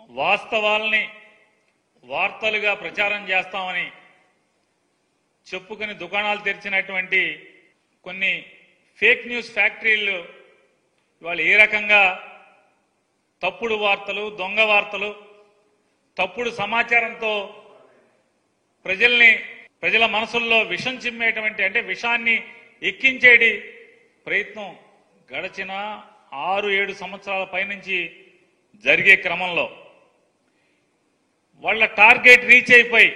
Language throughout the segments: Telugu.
వాస్తవాల్ని వార్తలుగా ప్రచారం చేస్తామని చెప్పుకుని దుకాణాలు తెరిచినటువంటి కొన్ని ఫేక్ న్యూస్ ఫ్యాక్టరీలు ఇవాళ ఏ రకంగా తప్పుడు వార్తలు, దొంగ వార్తలు, తప్పుడు సమాచారంతో ప్రజల మనసుల్లో విషం చిమ్మేటువంటి, అంటే విషాన్ని ఎక్కించేటి ప్రయత్నం గడిచిన 6-7 సంవత్సరాల పైనుంచి జరిగే క్రమంలో వాళ్ళ టార్గెట్ రీచ్ అయిపోయి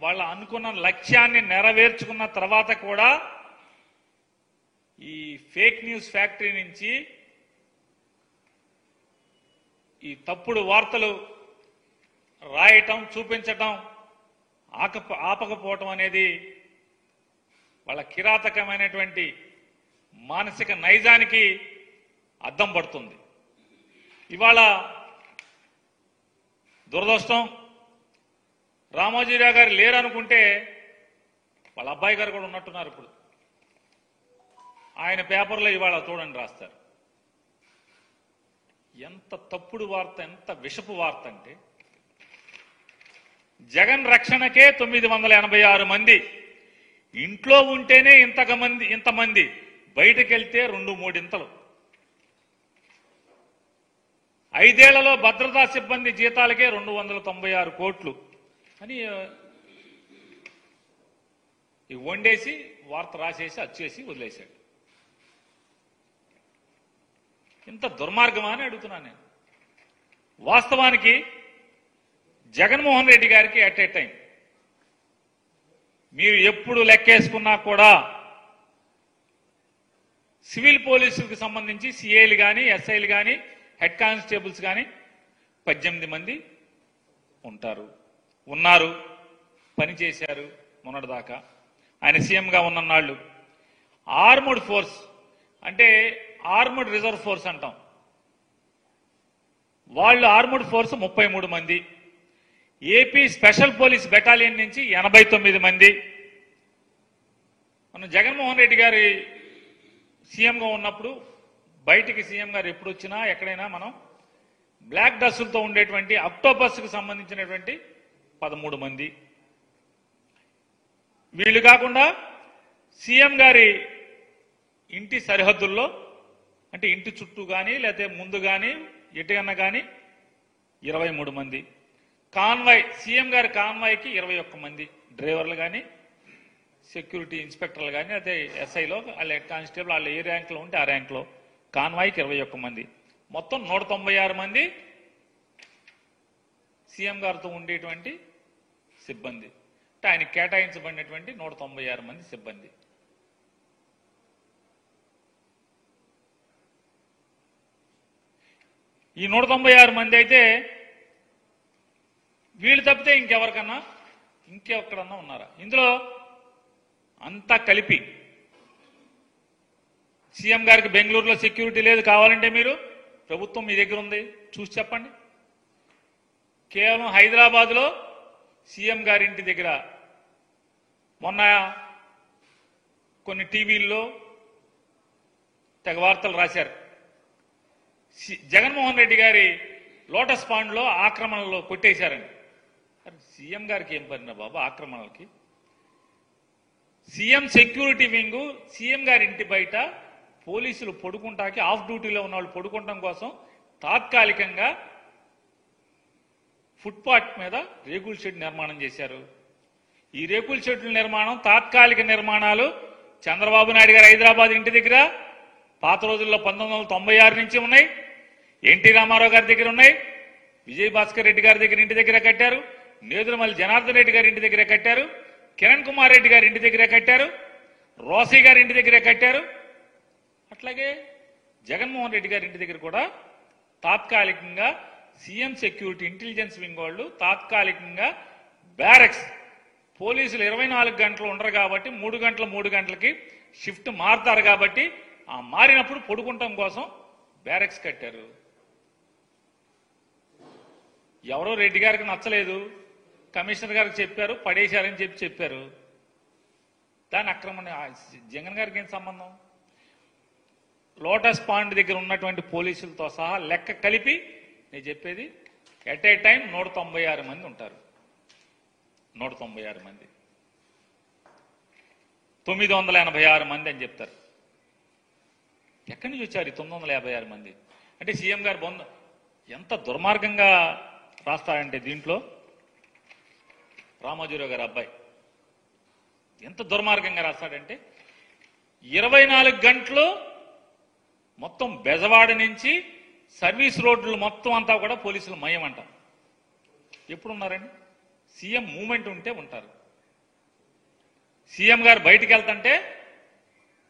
వాళ్ళ అనుకున్న లక్ష్యాన్ని నెరవేర్చుకున్న తర్వాత కూడా ఈ ఫేక్ న్యూస్ ఫ్యాక్టరీ నుంచి ఈ తప్పుడు వార్తలు రాయటం, చూపించటం ఆపకపోవటం అనేది వాళ్ళ కిరాతకమైనటువంటి మానసిక నైజానికి అద్దం పడుతుంది. ఇవాళ దురదృష్టం, రామోజీరావు గారు లేరనుకుంటే వాళ్ళ అబ్బాయి గారు కూడా ఉన్నట్టున్నారు. ఇప్పుడు ఆయన పేపర్లో ఇవాళ చూడండి రాస్తారు. ఎంత తప్పుడు వార్త, ఎంత విషపు వార్త అంటే జగన్ రక్షణకే 986 మంది, ఇంట్లో ఉంటేనే ఇంతమంది, బయటకు వెళ్తే 2-3 ఇంతలు. 5 ఏళ్లలో భద్రతా సిబ్బంది జీతాలకే 296 కోట్లు అని వండేసి వార్త రాసేసి అచ్చేసి వదిలేశాడు. ఇంత దుర్మార్గమా అని అడుగుతున్నాను నేను. వాస్తవానికి జగన్మోహన్ రెడ్డి గారికి అట్ ఏ టైం మీరు ఎప్పుడు లెక్కేసుకున్నా కూడా సివిల్ పోలీసులకు సంబంధించి సిఐలు కానీ, ఎస్ఐలు కానీ, హెడ్ కానిస్టేబుల్స్ కానీ 18 మంది ఉన్నారు, పనిచేశారు మొన్నటిదాకా. ఆయన సీఎంగా ఉన్నన్నాళ్ళు ఆర్మడ్ ఫోర్స్, అంటే ఆర్మడ్ రిజర్వ్ ఫోర్స్ అంటాం, వాళ్ళు ఆర్మడ్ ఫోర్స్ 33 మంది, ఏపీ స్పెషల్ పోలీస్ బెటాలియన్ నుంచి 89 మంది. మన జగన్మోహన్ రెడ్డి గారి సీఎంగా ఉన్నప్పుడు బయటికి సీఎం గారు ఎప్పుడు వచ్చినా ఎక్కడైనా మనం బ్లాక్ డ్రెస్సులతో ఉండేటువంటి అక్టోపస్కు సంబంధించినటువంటి 13 మంది. వీళ్ళు కాకుండా సీఎం గారి ఇంటి సరిహద్దుల్లో, అంటే ఇంటి చుట్టూ కానీ లేకపోతే ముందు కానీ ఎటుకన్నా కానీ 23 మంది. కాన్వాయ్, సీఎం గారి కాన్వాయ్కి 21 మంది డ్రైవర్లు కానీ, సెక్యూరిటీ ఇన్స్పెక్టర్లు కానీ, అదే ఎస్ఐలో వాళ్ళ హెడ్ కానిస్టేబుల్ వాళ్ళ ఏ ర్యాంక్లో ఉంటే ఆ ర్యాంక్లో, కాన్వాయ్కి 21 మంది. మొత్తం 196 మంది సీఎం గారితో ఉండేటువంటి సిబ్బంది. అంటే ఆయన కేటాయించబడినటువంటి 196 మంది సిబ్బంది. ఈ 196 మంది అయితే వీళ్ళు తప్పితే ఇంకెక్కడన్నా ఉన్నారా? ఇందులో అంతా కలిపి సీఎం గారికి బెంగళూరులో సెక్యూరిటీ లేదు, కావాలంటే మీరు ప్రభుత్వం మీ దగ్గర ఉంది చూసి చెప్పండి. కేవలం హైదరాబాద్లో సీఎం గారి ఇంటి దగ్గర మొన్న కొన్ని టీవీల్లో తెగ వార్తలు రాశారు. జగన్మోహన్ రెడ్డి గారి లోటస్ పాండ్లో ఆక్రమణలో కొట్టేశారని. సీఎం గారికి ఏం పడినా బాబు ఆక్రమణలకి? సీఎం సెక్యూరిటీ వింగు సీఎం గారి ఇంటి బయట పోలీసులు పడుకుంటాకి, ఆఫ్ డ్యూటీలో ఉన్న వాళ్ళు పడుకుంటాం కోసం తాత్కాలికంగా ఫుట్పాత్ మీద రేకుల షెడ్ నిర్మాణం చేశారు. ఈ రేకుల షెడ్ల నిర్మాణం, తాత్కాలిక నిర్మాణాలు చంద్రబాబు నాయుడు గారు హైదరాబాద్ ఇంటి దగ్గర పాత రోజుల్లో 1996 నుంచి ఉన్నాయి, ఎన్టీ రామారావు గారి దగ్గర ఉన్నాయి, విజయభాస్కర్ రెడ్డి గారి దగ్గర ఇంటి దగ్గర కట్టారు, నేదురుమల్లి జనార్దన్ రెడ్డి గారి ఇంటి దగ్గర కట్టారు, కిరణ్ కుమార్ రెడ్డి గారి ఇంటి దగ్గర కట్టారు, రోసీ గారి ఇంటి దగ్గర కట్టారు. అట్లాగే జగన్మోహన్ రెడ్డి గారి ఇంటి దగ్గర కూడా తాత్కాలికంగా సీఎం సెక్యూరిటీ ఇంటెలిజెన్స్ వింగ్ వాళ్ళు తాత్కాలికంగా బ్యారక్స్, పోలీసులు 24 గంటలు ఉండరు కాబట్టి 3 గంటలకి షిఫ్ట్ మారుతారు కాబట్టి ఆ మారినప్పుడు పడుకుంటాం కోసం బ్యారక్స్ కట్టారు. ఎవరో రెడ్డి గారికి నచ్చలేదు, కమిషనర్ గారికి చెప్పారు, పడేశారని చెప్పారు. దాని అక్రమణ జగన్ గారికి ఏం సంబంధం? లోటస్ పాండ్ దగ్గర ఉన్నటువంటి పోలీసులతో సహా లెక్క కలిపి నేను చెప్పేది ఎట్ ఏ టైం 196 మంది ఉంటారు. 196 మంది, 986 మంది అని చెప్తారు. ఎక్కడి నుంచి వచ్చారు ఈ 956 మంది? అంటే సీఎం గారు ఎంత దుర్మార్గంగా రాస్తారంటే దీంట్లో రామోజీరావు గారు అబ్బాయి ఎంత దుర్మార్గంగా రాస్తాడంటే 24 గంటలు మొత్తం బెజవాడ నుంచి సర్వీస్ రోడ్లు మొత్తం అంతా కూడా పోలీసులు మయం అంట. ఎప్పుడున్నారండి? సీఎం మూమెంట్ ఉంటే ఉంటారు. సీఎం గారు బయటికి వెళ్తుంటే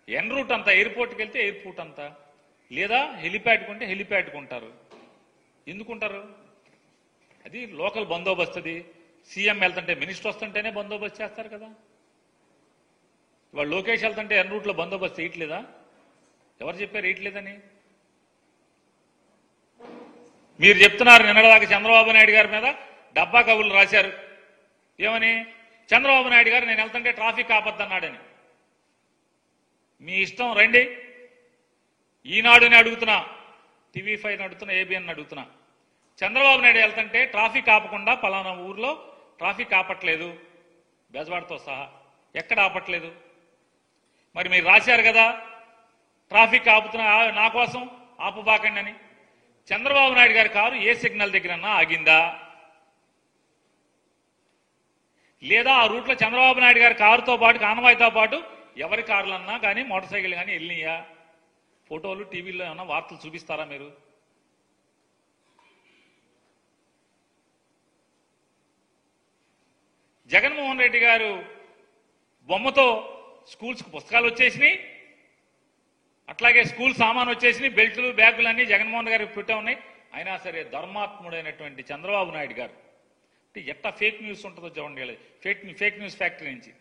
ఎన్ రూట్ అంతా, ఎయిర్పోర్ట్కి వెళ్తే ఎయిర్పోర్ట్ అంతా, లేదా హెలిప్యాడ్కి ఉంటే హెలిప్యాడ్కి ఉంటారు. ఎందుకుంటారు? అది లోకల్ బందోబస్తు. అది సీఎం వెళ్తుంటే, మినిస్టర్ వస్తుంటేనే బందోబస్తు చేస్తారు కదా. ఇవాళ లోకేష్ వెళ్తుంటే ఎన్ రూట్లో బందోబస్తు వేయట్లేదా? ఎవరు చెప్పారు వేయట్లేదని? మీరు చెప్తున్నారు నిన్నటిదాకా చంద్రబాబు నాయుడు గారి మీద డబ్బా కబుర్లు రాశారు. ఏమని? చంద్రబాబు నాయుడు గారు నేను వెళ్తుంటే ట్రాఫిక్ ఆపద్దన్నాడని. మీ ఇష్టం, రండి. ఈనాడుని అడుగుతున్నా, టీవీ5 అడుగుతున్నా, ఏబిఎన్ అడుగుతున్నా. చంద్రబాబు నాయుడు వెళ్తుంటే ట్రాఫిక్ ఆపకుండా పలానా ఊర్లో ట్రాఫిక్ ఆపట్లేదు, బెజవాడతో సహా ఎక్కడ ఆపట్లేదు. మరి మీరు రాశారు కదా ట్రాఫిక్ ఆపుతున్నా, నా కోసం ఆపబాకండి అని. చంద్రబాబు నాయుడు గారి కారు ఏ సిగ్నల్ దగ్గరన్నా ఆగిందా? లేదా ఆ రూట్లో చంద్రబాబు నాయుడు గారి కారుతో పాటు, కాన్వాయ్తో పాటు ఎవరి కార్లన్నా కానీ మోటార్ సైకిల్ కానీ వెళ్ళినాయా? ఫోటోలు టీవీలో ఏమన్నా వార్తలు చూపిస్తారా మీరు? జగన్మోహన్ రెడ్డి గారు బొమ్మతో స్కూల్స్కి పుస్తకాలు వచ్చేసినాయి, అట్లాగే స్కూల్ సామాన్ వచ్చేసినాయి, బెల్టులు బ్యాగులు అన్నీ జగన్మోహన్ గారికి పెట్టే ఉన్నాయి. అయినా సరే ధర్మాత్ముడైనటువంటి చంద్రబాబు నాయుడు గారు అంటే ఎట్లా ఫేక్ న్యూస్ ఉంటుందో చూడండి. ఫేక్ న్యూస్ ఫ్యాక్టరీ నుంచి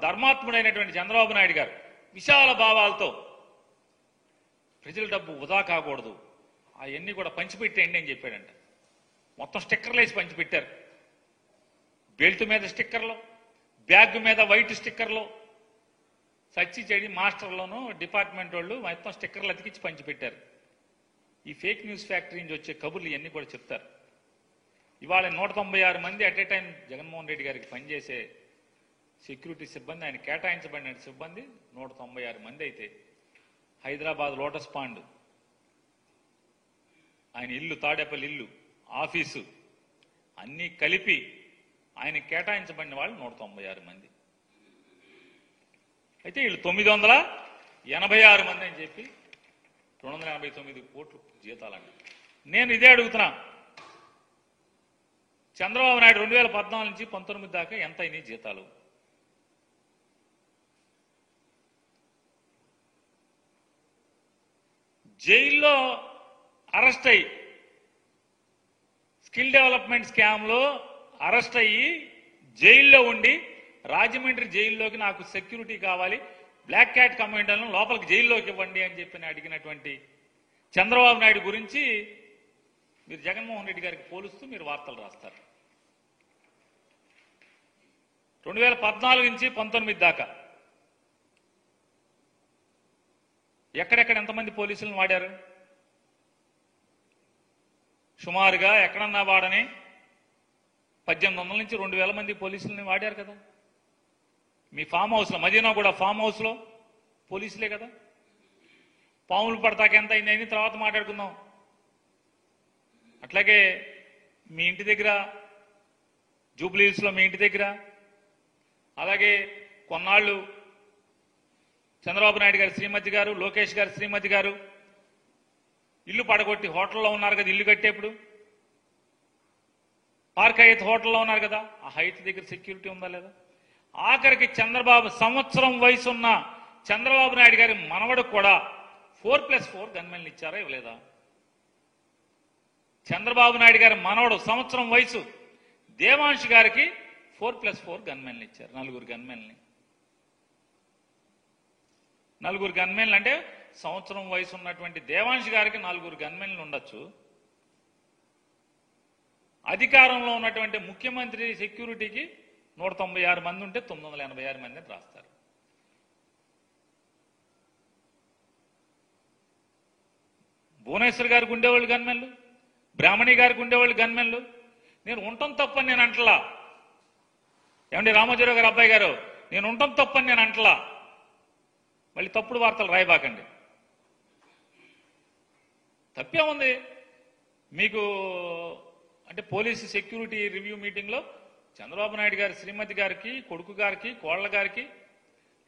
ధర్మాత్ముడైనటువంటి చంద్రబాబు నాయుడు గారు విశాల భావాలతో ప్రజల డబ్బు వృధా కాకూడదు, అవన్నీ కూడా పంచిపెట్టేయండి అని చెప్పాడంట. మొత్తం స్టిక్కర్లు వేసి పంచిపెట్టారు. బెల్ట్ మీద స్టిక్కర్లు, బ్యాగ్ మీద వైట్ స్టిక్కర్లు, సచ్చి చెడి మాస్టర్లోనూ డిపార్ట్మెంట్ వాళ్ళు మొత్తం స్టిక్కర్లు అతికించి పంచిపెట్టారు. ఈ ఫేక్ న్యూస్ ఫ్యాక్టరీ నుంచి వచ్చే కబుర్లు ఇవన్నీ కూడా చెప్తారు. ఇవాళ 196 మంది at a time Jaganmohan Reddy గారికి పనిచేసే సెక్యూరిటీ సిబ్బంది, ఆయన కేటాయించబడిన సిబ్బంది 196 మంది అయితే, హైదరాబాద్ లోటస్ పాండ్, ఆయన ఇల్లు, తాడేపల్లి ఇల్లు, ఆఫీసు అన్నీ కలిపి ఆయన కేటాయించబడిన వాళ్ళు 196 మంది. అయితే వీళ్ళు 986 మంది అని చెప్పి 289 కోట్లు జీతాలండి. నేను ఇదే అడుగుతున్నా, చంద్రబాబు నాయుడు 2014 నుంచి 19 దాకా ఎంత అయినాయి జీతాలు? జైల్లో అరెస్ట్ అయ్యి, స్కిల్ డెవలప్మెంట్ స్కామ్లో అరెస్ట్ అయ్యి జైల్లో ఉండి, రాజమండ్రి జైల్లోకి నాకు సెక్యూరిటీ కావాలి, బ్లాక్ క్యాట్ కమాండర్లను లోపలికి జైల్లోకి ఇవ్వండి అని చెప్పి అడిగినటువంటి చంద్రబాబు నాయుడు గురించి మీరు జగన్మోహన్ రెడ్డి గారికి పోలుస్తూ మీరు వార్తలు రాస్తారు. 2014 నుంచి 19 దాకా ఎక్కడెక్కడ ఎంతమంది పోలీసులను వాడారు? సుమారుగా ఎక్కడన్నా వాడని 1800 నుంచి 2000 మంది పోలీసులని వాడారు కదా. మీ ఫామ్ హౌస్లో, మదీనా కూడా ఫామ్ హౌస్లో పోలీసులే కదా. పాములు పడతాక ఎంత అయిందని తర్వాత మాట్లాడుకుందాం. అట్లాగే మీ ఇంటి దగ్గర, జూబ్లీహిల్స్లో మీ ఇంటి దగ్గర, అలాగే కొన్నాళ్ళు చంద్రబాబు నాయుడు గారి శ్రీమతి గారు, లోకేష్ గారి శ్రీమతి గారు ఇల్లు పడగొట్టి హోటల్లో ఉన్నారు కదా. ఇల్లు కట్టేప్పుడు పార్క్ హైత్ హోటల్లో ఉన్నారు కదా, ఆ హైత్ దగ్గర సెక్యూరిటీ ఉందా లేదా? ఆఖరికి సంవత్సరం వయసు ఉన్న చంద్రబాబు నాయుడు గారి మనవడు కూడా 4+4 గన్మెన్లు ఇచ్చారా ఇవ్వలేదా? చంద్రబాబు నాయుడు గారి మనవడు సంవత్సరం వయసు దేవాంశ్ గారికి 4+4 గన్మెన్లు ఇచ్చారు. 4 గన్మెన్లని. 4 గన్మెన్లు అంటే సంవత్సరం వయసు ఉన్నటువంటి దేవాంశ్ గారికి 4 గన్మెన్లు ఉండొచ్చు. అధికారంలో ఉన్నటువంటి ముఖ్యమంత్రి సెక్యూరిటీకి 196 మంది ఉంటే 986 మంది అని రాస్తారు. భువనేశ్వర్ గారికి ఉండేవాళ్ళు గన్మెన్లు, బ్రాహ్మణి గారికి ఉండేవాళ్ళు గన్మెన్లు. నేను ఉండటం తప్పని నేను అంటలా. ఏమండి రామోజీరావు గారు అబ్బాయి గారు, నేను ఉండటం తప్పని నేను అంటలా. మళ్ళీ తప్పుడు వార్తలు రాయబాకండి. తప్పేముంది మీకు అంటే పోలీసు సెక్యూరిటీ రివ్యూ మీటింగ్లో చంద్రబాబు నాయుడు గారి శ్రీమతి గారికి, కొడుకు గారికి, కోళ్ల గారికి,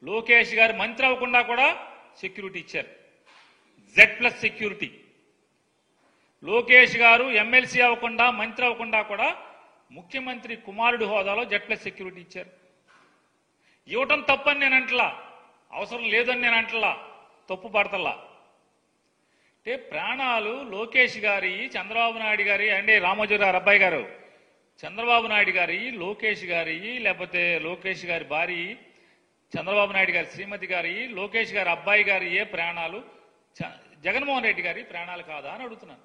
లోకేష్ గారు మంత్రి అవ్వకుండా కూడా సెక్యూరిటీ ఇచ్చారు. Z+ security. లోకేష్ గారు ఎమ్మెల్సీ అవ్వకుండా, మంత్రి అవ్వకుండా కూడా ముఖ్యమంత్రి కుమారుడి హోదాలో Z+ సెక్యూరిటీ ఇచ్చారు. ఇవ్వటం తప్పని నేను అంటలా, అవసరం లేదని నేను అంటలా, తప్పు పడతల్లా. అంటే ప్రాణాలు లోకేష్ గారి, చంద్రబాబు నాయుడు గారి, అంటే రామోజీ గారు అబ్బాయి గారు, చంద్రబాబు నాయుడు గారి, లోకేష్ గారి, లేకపోతే లోకేష్ గారి భార్య, చంద్రబాబు నాయుడు గారి శ్రీమతి గారి, లోకేష్ గారి అబ్బాయి గారి ఏ ప్రాణాలు జగన్మోహన్ రెడ్డి గారి ప్రాణాలు కాదా అని అడుగుతున్నాను.